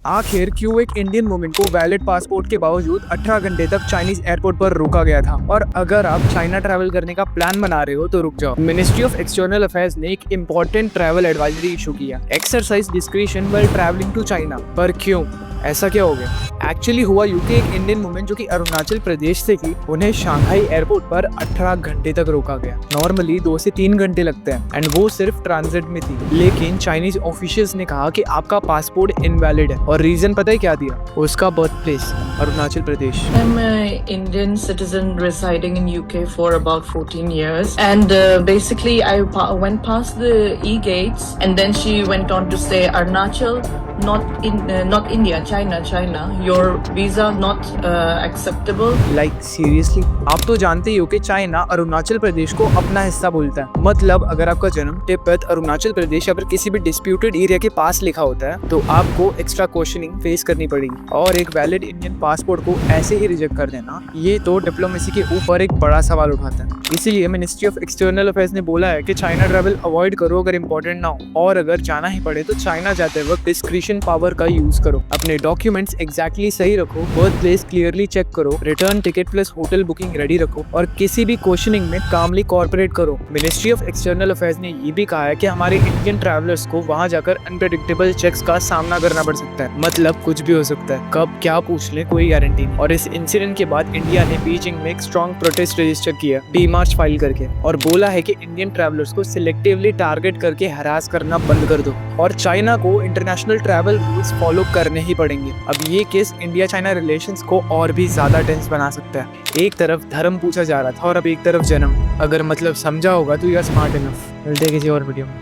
आखिर क्यों एक इंडियन वुमेन को वैलिड पासपोर्ट के बावजूद 18 घंटे तक चाइनीज एयरपोर्ट पर रोका गया था। और अगर आप चाइना ट्रैवल करने का प्लान बना रहे हो तो रुक जाओ। मिनिस्ट्री ऑफ एक्सटर्नल अफेयर्स ने एक इम्पोर्टेंट ट्रैवल एडवाइजरी इशू किया, exercise discretion while travelling to China. पर क्यों, ऐसा क्या हो गया? एक्चुअली हुआ यूके एक इंडियन वुमेन जो कि अरुणाचल प्रदेश से थी, उन्हें शंघाई एयरपोर्ट पर 18 घंटे तक रोका गया। नॉर्मली 2 से 3 घंटे लगते हैं एंड वो सिर्फ ट्रांजिट में थी। लेकिन चाइनीज ऑफिशियल्स ने कहा कि आपका पासपोर्ट इनवैलिड है। और रीजन पता है क्या दिया? उसका birth place Arunachal Pradesh. I'm an Indian citizen residing in UK for about 14 years, and basically I went past the e-gates, and then she went on to say Arunachal, not India, China. Your visa not acceptable. Like seriously? आप तो जानते ही हो कि China Arunachal Pradesh को अपना हिस्सा बोलता है। मतलब अगर आपका जन्म तिब्बत, अरुणाचल प्रदेश या फिर किसी भी डिस्प्यूटेड एरिया के पास लिखा होता है तो आपको एक्स्ट्रा क्वेश्चनिंग फेस करनी पड़ेगी। और एक वैलिड इंडियन पासपोर्ट को ऐसे ही रिजेक्ट कर देना, ये तो डिप्लोमेसी के ऊपर एक बड़ा सवाल उठाता है। इसीलिए मिनिस्ट्री ऑफ एक्सटर्नल अफेयर्स ने बोला है कि चाइना ट्रैवल अवॉइड करो अगर इम्पोर्टेंट ना हो, और अगर जाना ही पड़े तो चाइना जाते वक्त डिस्क्रिशन पावर का यूज करो। अपने डॉक्यूमेंट्स एग्जैक्टली सही रखो, बर्थ प्लेस क्लियरली चेक करो, return ticket plus hotel booking ready रखो, और किसी भी क्वेश्चनिंग में कामली कॉर्पोरेट करो। मिनिस्ट्री ऑफ एक्सटर्नल अफेयर्स ने ये भी कहा है कि हमारे इंडियन ट्रैवलर्स को वहां जाकर अनप्रेडिक्टेबल चेक्स का सामना करना पड़ सकता है। मतलब कुछ भी हो सकता है, कब क्या पूछ ले कोई गारंटी नहीं। और इस इंसिडेंट के बाद इंडिया ने बीजिंग में एक स्ट्रॉन्ग प्रोटेस्ट रजिस्टर किया, डीमार्च फाइल करके, और बोला है कि इंडियन ट्रैवलर्स को सिलेक्टिवली टारगेट करके हरास करना बंद कर दो और चाइना को इंटरनेशनल ट्रैवल रूल्स फॉलो करने ही पड़ेंगे। अब ये केस इंडिया चाइना रिलेशंस को और भी ज्यादा टेंस बना सकता है। एक तरफ धर्म पूछा जा रहा था और अब एक तरफ जन्म। अगर मतलब समझा होगा तो यू आर स्मार्ट इनफ। मिलते हैं किसी और वीडियो में।